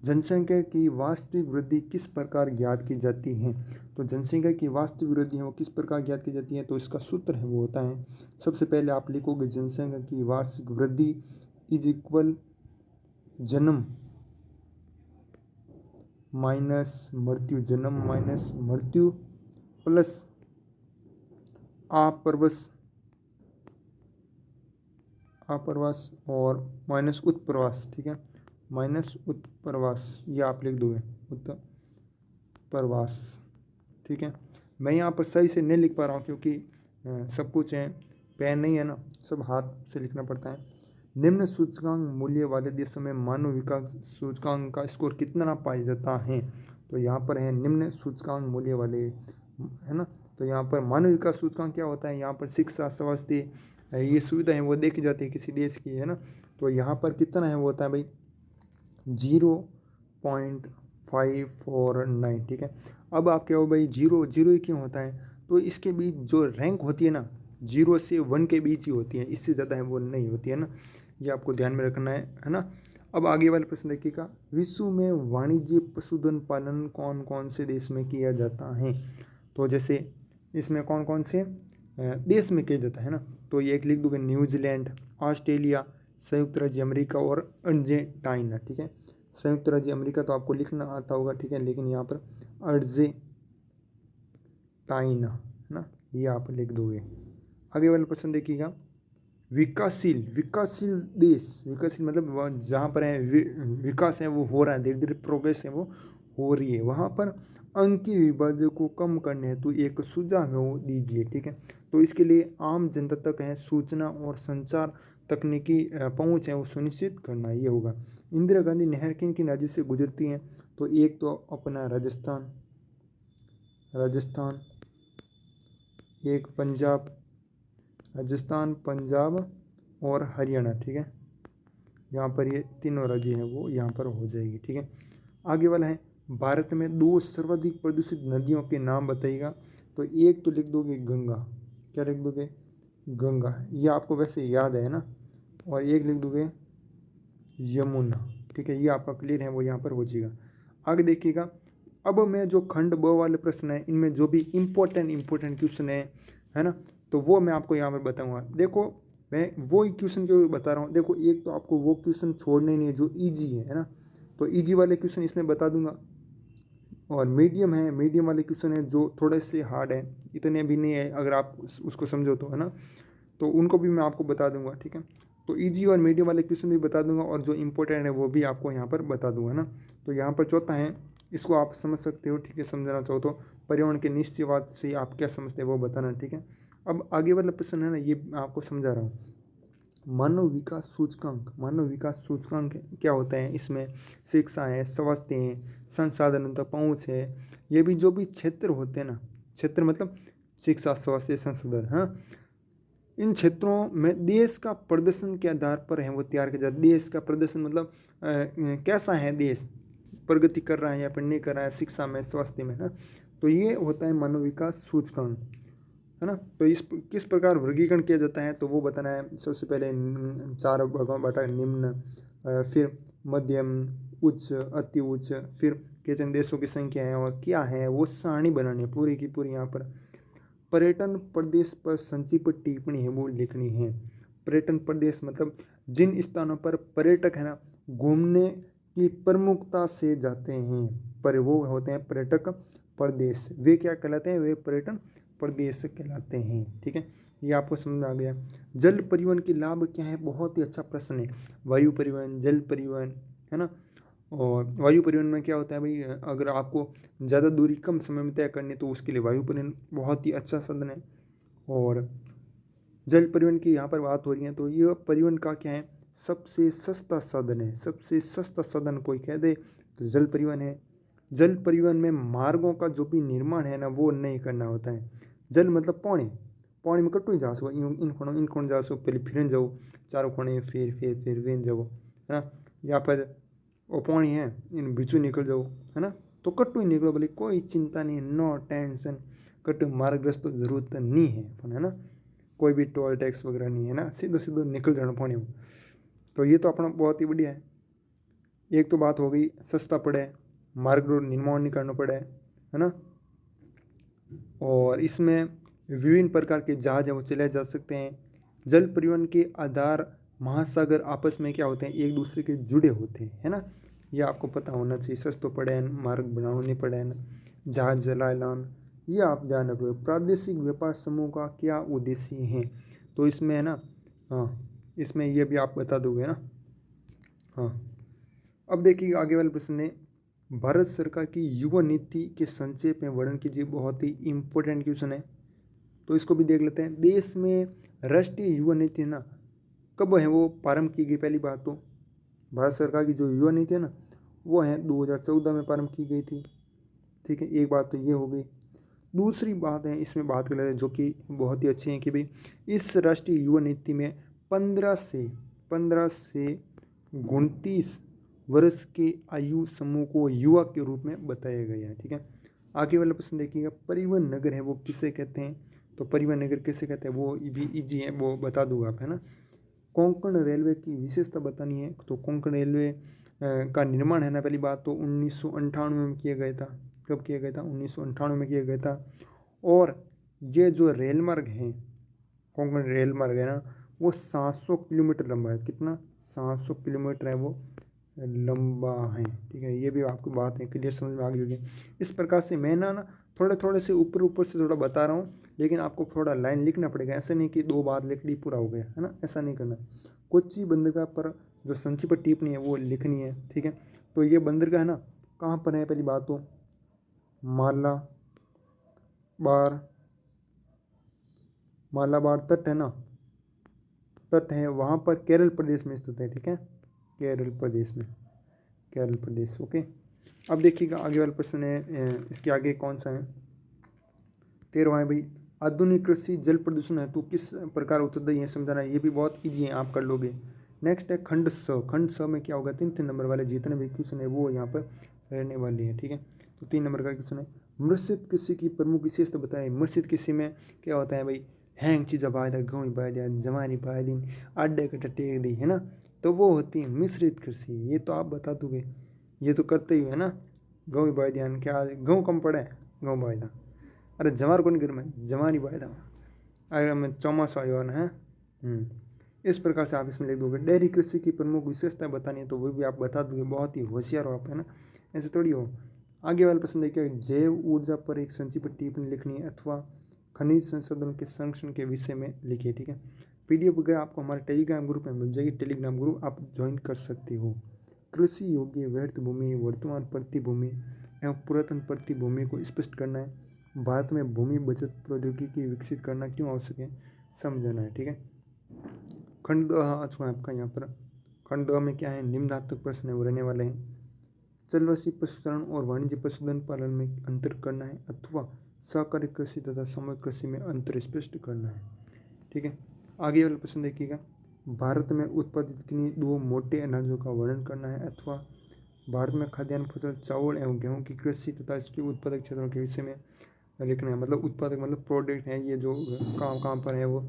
जनसंख्या की वास्तविक वृद्धि किस प्रकार ज्ञात की जाती है? तो जनसंख्या की वास्तविक वृद्धि है वो किस प्रकार ज्ञात की जाती है? तो इसका सूत्र है वो होता है, सबसे पहले आप लिखोगे जनसंख्या की वार्षिक वृद्धि इज इक्वल जन्म माइनस मृत्यु, जन्म माइनस मृत्यु प्लस आप्रवास और माइनस उत्प्रवास। ठीक है, माइनस उत्प्रवास, ये आप लिख दोगे उत्प्रवास। ठीक है, मैं यहाँ पर सही से नहीं लिख पा रहा हूँ क्योंकि सब कुछ है, पेन नहीं है ना, सब हाथ से लिखना पड़ता है। निम्न सूचकांक मूल्य वाले देशों में मानव विकास सूचकांक का स्कोर कितना पाया जाता है? तो यहाँ पर है निम्न सूचकांक मूल्य वाले, है ना, तो यहाँ पर मानव विकास सूचकांक क्या होता है? यहाँ पर शिक्षा, स्वास्थ्य, ये सुविधा है वो देखी जाती है किसी देश की, है ना, तो यहाँ पर कितना है वो होता है भाई 0.549। ठीक है, अब आप क्या हो भाई, जीरो ही क्यों होता है? तो इसके बीच जो रैंक होती है ना 0 से 1 के बीच ही होती है, इससे ज़्यादा है वो नहीं होती है ना, ये आपको ध्यान में रखना है ना। अब आगे वाले प्रश्न देखिएगा, विश्व में वाणिज्य पशुधन पालन कौन कौन से देश में किया जाता है? तो जैसे इसमें कौन कौन से देश में किया जाता है ना, तो ये एक लिख दोगे न्यूजीलैंड, ऑस्ट्रेलिया, संयुक्त राज्य अमेरिका और अर्जेंटीना। ठीक है, संयुक्त राज्य अमेरिका तो आपको लिखना आता होगा, ठीक है, लेकिन यहाँ पर अर्जेंटीना है ना, ये आप लिख दोगे। आगे वाला प्रश्न देखिएगा, विकासशील देश, विकासशील मतलब वह जहाँ पर है विकास है वो हो रहा है, धीरे धीरे प्रोग्रेस है वो हो रही है, वहाँ पर अंक की विभाजन को कम करने हेतु एक सुझाव है वो दीजिए। ठीक है, तो इसके लिए आम जनता तक है सूचना और संचार तकनीकी पहुँच है वो सुनिश्चित करना, ये होगा। इंदिरा गांधी नहर किन किन राज्य से गुजरती हैं, तो एक तो अपना राजस्थान, एक पंजाब, राजस्थान, पंजाब और हरियाणा। ठीक है, यहाँ पर ये तीनों राज्य हैं वो यहाँ पर हो जाएगी। ठीक है, आगे वाला है, भारत में 2 सर्वाधिक प्रदूषित नदियों के नाम बताइएगा। तो एक तो लिख दोगे गंगा, क्या लिख दोगे, गंगा, ये आपको वैसे याद है ना, और एक लिख दोगे यमुना। ठीक है, ये आपका क्लियर है वो यहाँ पर हो जाएगा। आगे देखिएगा, अब मैं जो खंड ब वाले प्रश्न है इनमें जो भी इम्पोर्टेंट क्वेश्चन है ना, तो वो मैं आपको यहाँ पर बताऊँगा। देखो मैं वो ही क्वेश्चन क्यों बता रहा हूँ, देखो एक तो आपको वो क्वेश्चन छोड़ने नहीं है जो ईजी है ना, तो ईजी वाले क्वेश्चन इसमें बता दूंगा, और मीडियम है, मीडियम वाले क्वेश्चन है जो थोड़े से हार्ड है, इतने भी नहीं है अगर आप उसको समझो तो, है ना, तो उनको भी मैं आपको बता दूंगा। ठीक है, तो इजी और मीडियम वाले क्वेश्चन भी बता दूंगा, और जो इंपॉर्टेंट है वो भी आपको यहाँ पर बता दूंगा ना। तो यहाँ पर चौथा है, इसको आप समझ सकते हो। ठीक है, समझना चाहो तो पर्यावरण के निश्चयवाद से आप क्या समझते हैं वो बताना। ठीक है, अब आगे वाला प्रश्न है ना, ये मैं आपको समझा रहा हूँ। मानव विकास सूचकांक क्या होता है, इसमें शिक्षा है, स्वास्थ्य है, संसाधन तक पहुँच है, ये भी जो भी क्षेत्र होते हैं ना, क्षेत्र मतलब शिक्षा, स्वास्थ्य, संसाधन, हाँ, इन क्षेत्रों में देश का प्रदर्शन के आधार पर है वो तैयार किया जाता है। देश का प्रदर्शन मतलब कैसा है देश, प्रगति कर रहा है या फिर नहीं कर रहा है शिक्षा में, स्वास्थ्य में, ना, तो ये होता है मानव विकास सूचकांक, है ना। तो इस किस प्रकार वर्गीकरण किया जाता है तो वो बताना है। सबसे पहले 4 भागों बांटा, निम्न, फिर मध्यम, उच्च, अति उच्च, फिर कितने देशों की संख्या है और क्या है, वो सारणी बनानी है पूरी की पूरी। यहाँ पर पर्यटन प्रदेश पर संक्षिप्त टिप्पणी है वो लिखनी है। पर्यटन प्रदेश मतलब जिन स्थानों पर पर्यटक है ना घूमने की प्रमुखता से जाते हैं, पर वो होते हैं पर्यटक प्रदेश, वे क्या कहलाते हैं, वे पर्यटन प्रदेश कहलाते हैं। ठीक है, ये आपको समझ में आ गया। जल परिवहन के लाभ क्या है, बहुत ही अच्छा प्रश्न है। वायु परिवहन, जल परिवहन, है ना, और वायु परिवहन में क्या होता है भाई, अगर आपको ज़्यादा दूरी कम समय में तय करनी तो उसके लिए वायु परिवहन बहुत ही अच्छा साधन है। और जल परिवहन की यहाँ पर बात हो रही है तो ये परिवहन का क्या है, सबसे सस्ता साधन है। सबसे सस्ता साधन कोई कह दे तो जल परिवहन है। जल परिवहन में मार्गों का जो भी निर्माण है ना वो नहीं करना होता है। जल मतलब पानी में कटू जा सको, इन कोण जा सको, पहले फिर जाओ चारों कोने, फिर वेन जाओ, है ना, या फिर वो पानी है इन बीचू निकल जाओ, है ना, तो कट्टू ही निकलो, बोले कोई चिंता नहीं, नो टेंशन, कट्टू मार्गग्रस्त तो जरूरत नहीं है, है ना, कोई भी टोल टैक्स वगैरह नहीं है ना, सीधो निकल जाना पानी में। तो ये तो अपना बहुत ही बढ़िया है। एक तो बात हो गई सस्ता पड़े, मार्ग निर्माण नहीं करना पड़े, है ना, और इसमें विभिन्न प्रकार के जहाज हैं वो चलाए जा सकते हैं। जल परिवहन के आधार महासागर आपस में क्या होते हैं, एक दूसरे के जुड़े होते हैं, है ना, ये आपको पता होना चाहिए। सस्तो पड़े, मार्ग बनाना नहीं पड़े ना, जहाज जलालान, ये आप ध्यान रखो। प्रादेशिक व्यापार समूह का क्या उद्देश्य है, तो इसमें है ना, हाँ, इसमें ये भी आप बता दोगे ना। हाँ, अब देखिए आगे वाले प्रश्न ने भारत सरकार की युवा नीति के संक्षेप में वर्णन कीजिए। बहुत ही इम्पोर्टेंट क्वेश्चन है, तो इसको भी देख लेते हैं। देश में राष्ट्रीय युवा नीति है ना कब है वो प्रारंभ की गई, पहली बात तो भारत सरकार की जो युवा नीति है ना वो है 2014 में प्रारंभ की गई थी। ठीक है, एक बात तो ये हो गई। दूसरी बात है इसमें बात कर रहे हैं जो कि बहुत ही अच्छी है कि भाई इस राष्ट्रीय युवा नीति में 15 से 29 वर्ष के आयु समूह को युवा के रूप में बताया गया है। ठीक है, आगे वाला प्रश्न देखिएगा, परिवहन नगर है वो किसे कहते हैं, तो परिवहन नगर किसे कहते हैं वो भी इजी है, वो बता दूंगा आप, है ना। कोंकण रेलवे की विशेषता बतानी है, तो कोंकण रेलवे का निर्माण है ना, पहली बात तो 1998 में किया गया था। कब किया गया था, 1998 में किया गया था। और ये जो रेल मार्ग है, कोंकण रेल मार्ग है ना, वो 700 किलोमीटर लंबा है। कितना, 700 किलोमीटर है वो लंबा है। ठीक है, ये भी आपको बात है क्लियर समझ में आ गई होगी। इस प्रकार से मैं ना थोड़े थोड़े से ऊपर ऊपर से थोड़ा बता रहा हूँ, लेकिन आपको थोड़ा लाइन लिखना पड़ेगा। ऐसा नहीं कि 2 बार लिख ली पूरा हो गया, है ना, ऐसा नहीं करना। कोच्चि बंदरगाह पर जो संक्षिप्त टिप्पणी है वो लिखनी है। ठीक है, तो ये बंदरगाह है ना कहाँ पर है, पहली बात तो मालाबार तट है ना, तट है वहाँ पर केरल प्रदेश में स्थित है। ठीक है, केरल प्रदेश में, केरल प्रदेश। ओके, अब देखिएगा आगे वाला प्रश्न है, इसके आगे कौन सा है, 13वां है भाई, आधुनिक कृषि जल प्रदूषण है तो किस प्रकार उत्तरदायी है समझाना है। ये भी बहुत ईजी है, आप कर लोगे। नेक्स्ट है खंड स। खंड स में क्या होगा, 3 नंबर वाले जितने भी क्वेश्चन है वो यहाँ पर रहने वाले हैं। ठीक है, तो 3 नंबर का क्वेश्चन है, मिश्रित कृषि की प्रमुख विशेषता बताएं। मिश्रित कृषि में क्या होता है भाई, हैंग चीज़ा बाय दा गेहूँ बाय दिया जवानी बाय दिन आड्डे कट्टा टेक दी, है ना, तो वो होती है मिश्रित कृषि। ये तो आप बता दोगे, ये तो करते ही है ना, गेहूँ बाय दिया क्या गेहूँ कम पड़े, गेहूँ बाय दा, अरे जवार कौन गिर में जवानी बाय दा, अरे मैं चौमासा आयो है। इस प्रकार से आप इसमें लिख दोगे। डेयरी कृषि की प्रमुख विशेषताएं बतानी है तो वो भी आप बता दोगे, बहुत ही होशियार हो आप, है ना, ऐसे थोड़ी हो। आगे वाला प्रश्न देखिए, जैव ऊर्जा पर एक संक्षिप्त टिप्पणी लिखनी है अथवा खनिज संसाधन के संरक्षण के विषय में लिखिए। ठीक है, PDF वगैरह आपको हमारे टेलीग्राम ग्रुप में मिल जाएगी, टेलीग्राम ग्रुप आप ज्वाइन कर सकते हो। कृषि योग्य व्यर्थ भूमि, वर्तमान प्रतिभूमि एवं पुरातन प्रतिभूमि को स्पष्ट करना है। भारत में भूमि बचत प्रौद्योगिकी विकसित करना क्यों आवश्यक है समझना है। ठीक है, खंड आ चुका है आपका यहाँ पर। खंड में क्या है, निम्नात्मक प्रश्न है वो रहने वाले हैं। चलवसी पशुचारण और वाणिज्य पशुधन पालन में अंतर करना है अथवा सहकारी कृषि तथा सामूहिक कृषि में अंतर स्पष्ट करना है। ठीक है, आगे वाला प्रश्न देखिएगा, भारत में उत्पादित किन्हीं 2 मोटे अनाजों का वर्णन करना है अथवा भारत में खाद्यान्न फसल चावल एवं गेहूं की कृषि तथा इसके उत्पादक क्षेत्रों के विषय में लिखना है। मतलब उत्पादक मतलब प्रोडक्ट है, ये जो कहाँ कहाँ पर है वो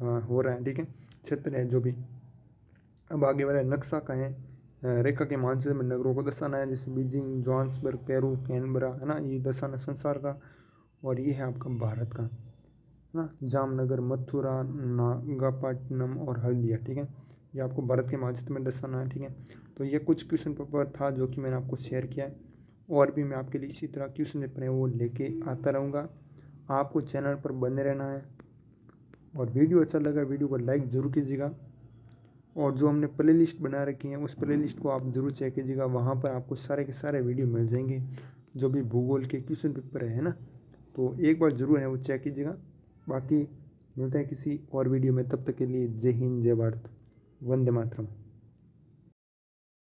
हो रहा है। ठीक है, क्षेत्र है जो भी। अब आगे वाला नक्शा का है, रेखा के मानचित्र में नगरों को दर्शाना है, जैसे बीजिंग, जोहान्सबर्ग, पेरू, कैनबरा, है ना, ये दर्शाना संसार का। और ये है आपका भारत का, है ना, जामनगर, मथुरा, नागपट्टनम और हल्दिया। ठीक है, ये आपको भारत के मानचित्र में दर्शाना है। ठीक है, तो ये कुछ क्वेश्चन पेपर था जो कि मैंने आपको शेयर किया है, और भी मैं आपके लिए इसी तरह क्वेश्चन पेपर है वो लेके आता रहूँगा। आपको चैनल पर बने रहना है, और वीडियो अच्छा लगा वीडियो को लाइक ज़रूर कीजिएगा, और जो हमने प्ले लिस्ट बना रखी है उस प्ले लिस्ट को आप ज़रूर चेक कीजिएगा। वहाँ पर आपको सारे के सारे वीडियो मिल जाएंगे जो भी भूगोल के क्वेश्चन पेपर है ना, तो एक बार ज़रूर है वो चेक कीजिएगा। बाकी मिलते हैं किसी और वीडियो में, तब तक के लिए जय हिंद, जय भारत, वंदे मातरम।